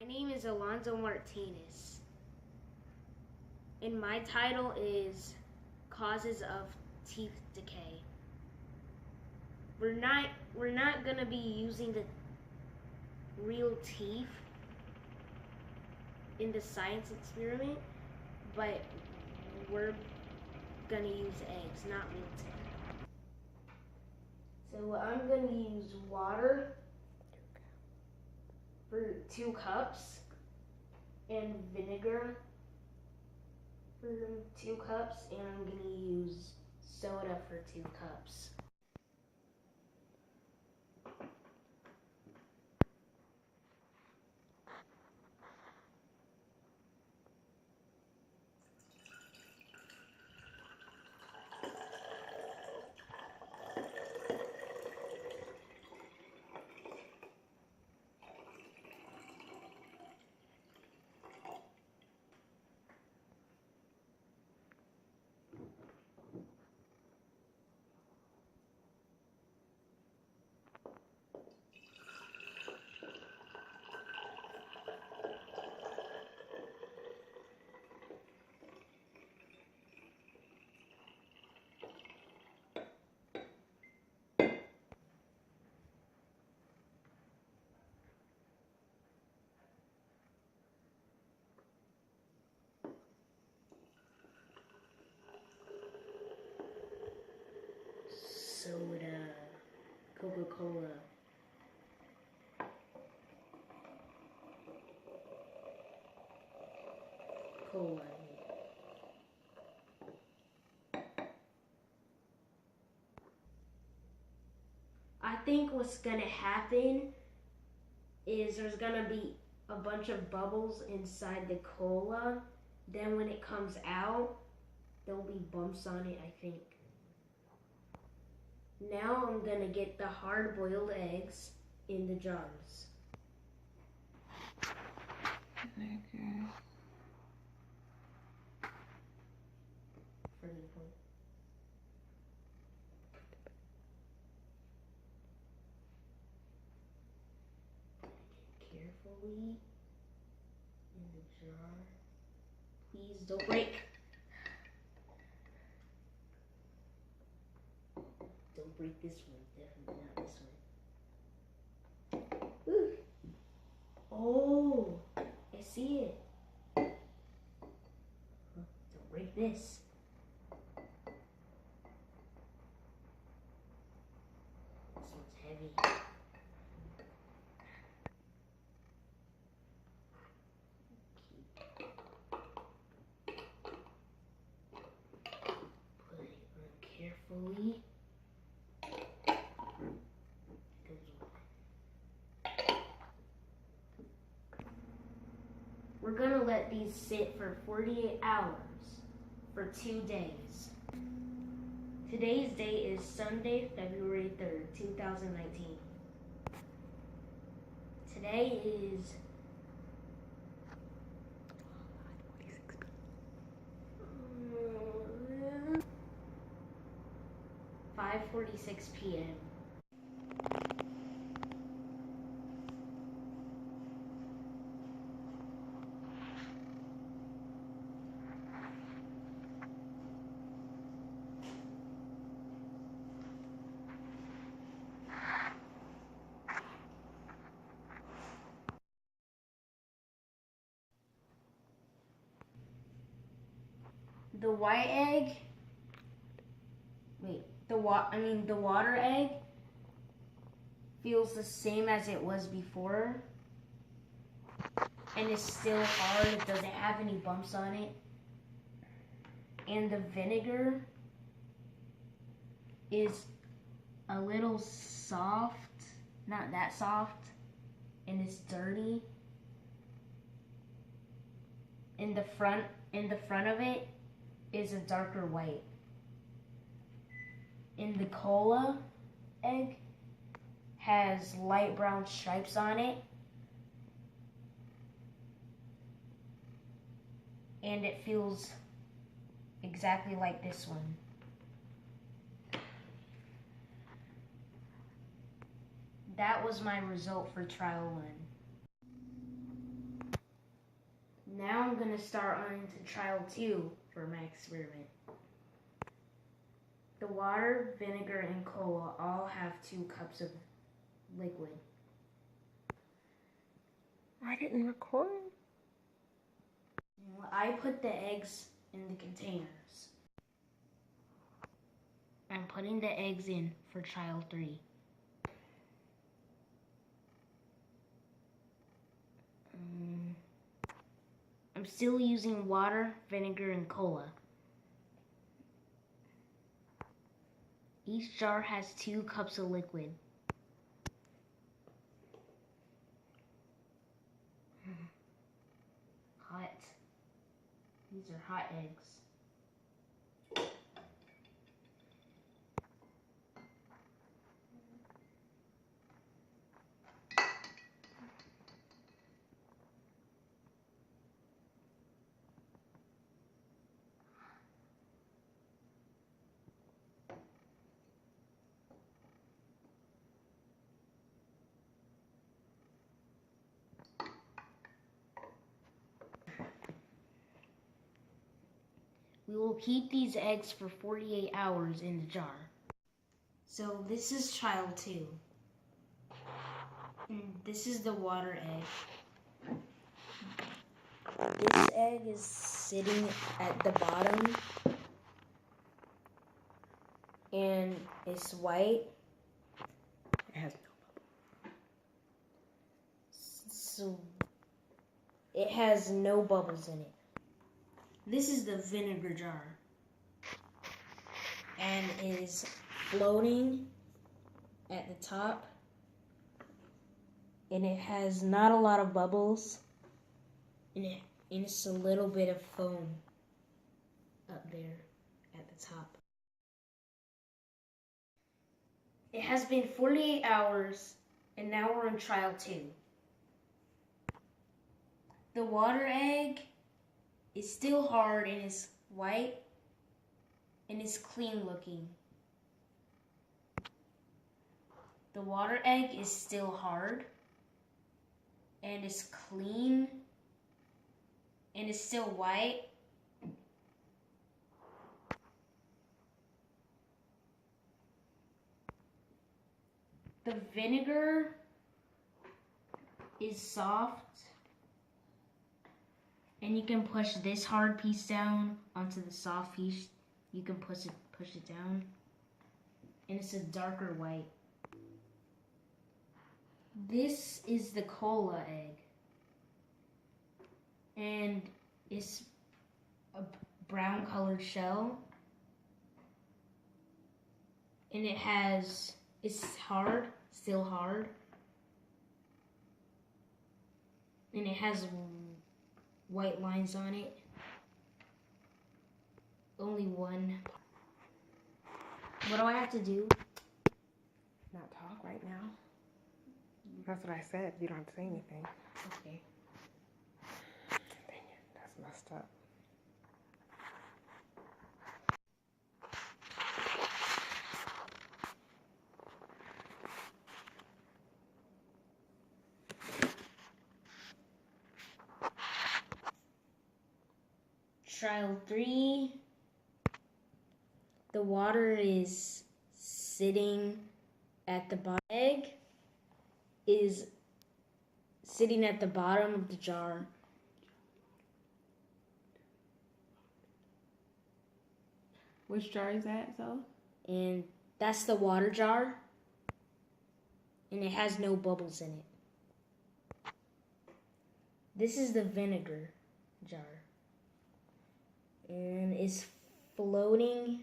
My name is Alonzo Martinez, and my title is Causes of Teeth Decay. We're not gonna be using the real teeth in the science experiment, but we're gonna use eggs, not real teeth. So I'm gonna use water for 2 cups and vinegar for 2 cups, and I'm gonna use soda for 2 cups. Soda, Coca-Cola, cola. I think what's gonna happen is there's gonna be a bunch of bubbles inside the cola. Then when it comes out, there'll be bumps on it, I think. Now I'm gonna get the hard-boiled eggs in the jars. Vinegar. For the point. Carefully in the jar. Please don't break. Don't break this one. Definitely not this one. Ooh. Oh, I see it. Don't break this. This one's heavy. Put it on carefully. We're gonna let these sit for 48 hours for 2 days. Today's date is Sunday, February 3rd, 2019. Today is 5:46 p.m. The white egg, the water egg feels the same as it was before, and it's still hard. It doesn't have any bumps on it. And the vinegar is a little soft, not that soft, and it's dirty. In the front of it is a darker white. And the cola egg has light brown stripes on it. And it feels exactly like this one. That was my result for trial 1. Now I'm going to start on to trial 2 for my experiment. The water, vinegar, and cola all have 2 cups of liquid. I didn't record. I put the eggs in the containers. I'm putting the eggs in for trial 3. I'm still using water, vinegar, and cola. Each jar has 2 cups of liquid. Hot. These are hot eggs. We will keep these eggs for 48 hours in the jar. So this is trial 2. And this is the water egg. This egg is sitting at the bottom and it's white. It has So it has no bubbles in it. This is the vinegar jar and it is floating at the top, and it has not a lot of bubbles, and it's a little bit of foam up there at the top. It has been 48 hours and now we're on trial 2. The water egg is still hard and is white and is clean looking. The water egg is still hard and is clean and is still white. The vinegar is soft, and you can push this hard piece down onto the soft piece. You can push it down, and it's a darker white. This is the cola egg, and it's a brown colored shell, and it's hard, still hard, and it has white lines on it. Only one. What do I have to do? not talk right now. That's what I said. You don't have to say anything. Okay. Dang it, that's messed up. Trial 3. The water is sitting at the bottom. Egg is sitting at the bottom of the jar. Which jar is that, so? And that's the water jar. And it has no bubbles in it. This is the vinegar jar. And it's floating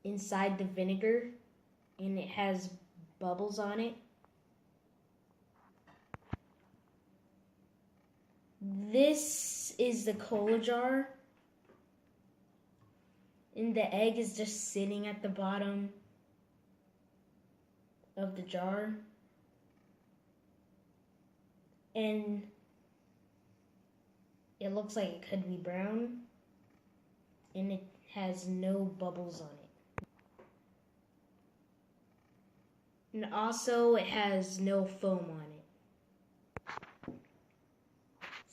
inside the vinegar, and it has bubbles on it. This is the cola jar, and the egg is just sitting at the bottom of the jar. And it looks like it could be brown, and it has no bubbles on it. And also, it has no foam on it.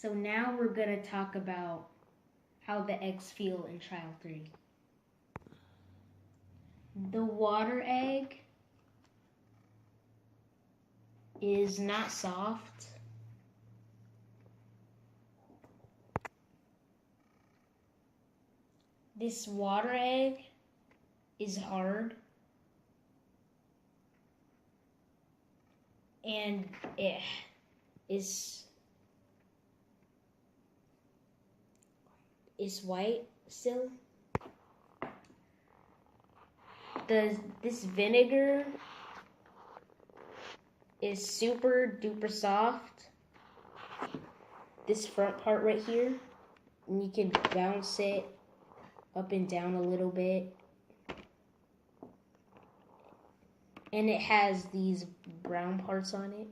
So now we're going to talk about how the eggs feel in trial 3. The water egg is not soft. This water egg is hard. And it is white still. This vinegar is super duper soft. This front part right here, and you can bounce it up and down a little bit. And it has these brown parts on it,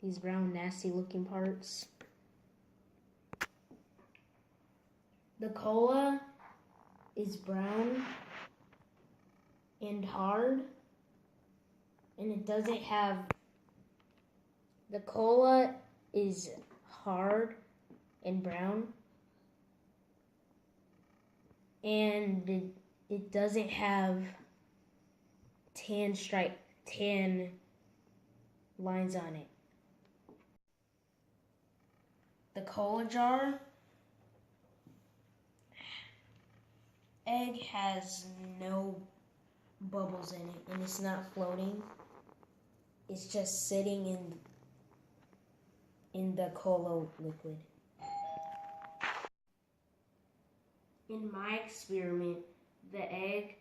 these brown nasty looking parts. The cola is brown and hard, and it doesn't have, the cola is hard and brown, and it doesn't have tan lines on it. The cola jar egg has no bubbles in it, and it's not floating. It's just sitting in the cola liquid. In my experiment, the egg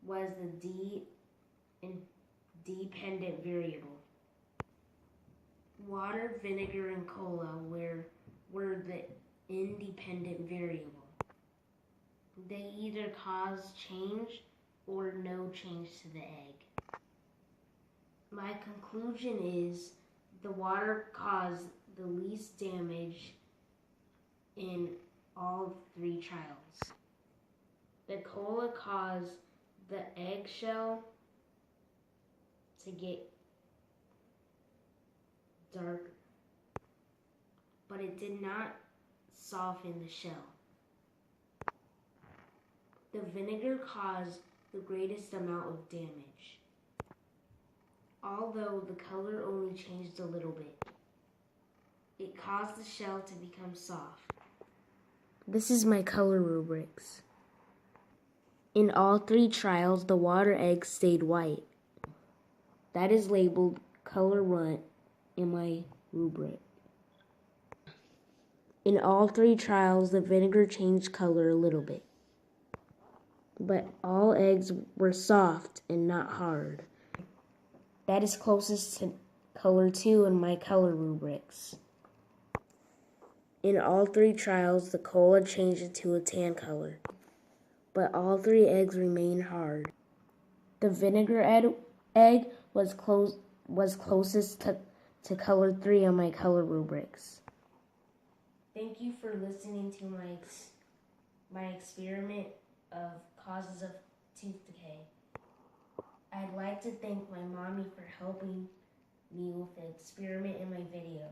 was the dependent variable. Water, vinegar, and cola were the independent variable. They either cause change or no change to the egg. My conclusion is the water caused the least damage in all 3 trials. The cola caused the eggshell to get darker, but it did not soften the shell. The vinegar caused the greatest amount of damage, although the color only changed a little bit. It caused the shell to become soft. This is my color rubrics. In all 3 trials, the water egg stayed white. That is labeled color 1 in my rubric. In all 3 trials, the vinegar changed color a little bit, but all eggs were soft and not hard. That is closest to color 2 in my color rubrics. In all 3 trials, the cola changed into a tan color, but all 3 eggs remained hard. The vinegar egg was closest to color 3 on my color rubrics. Thank you for listening to my experiment of causes of tooth decay. I'd like to thank my mommy for helping me with the experiment in my video.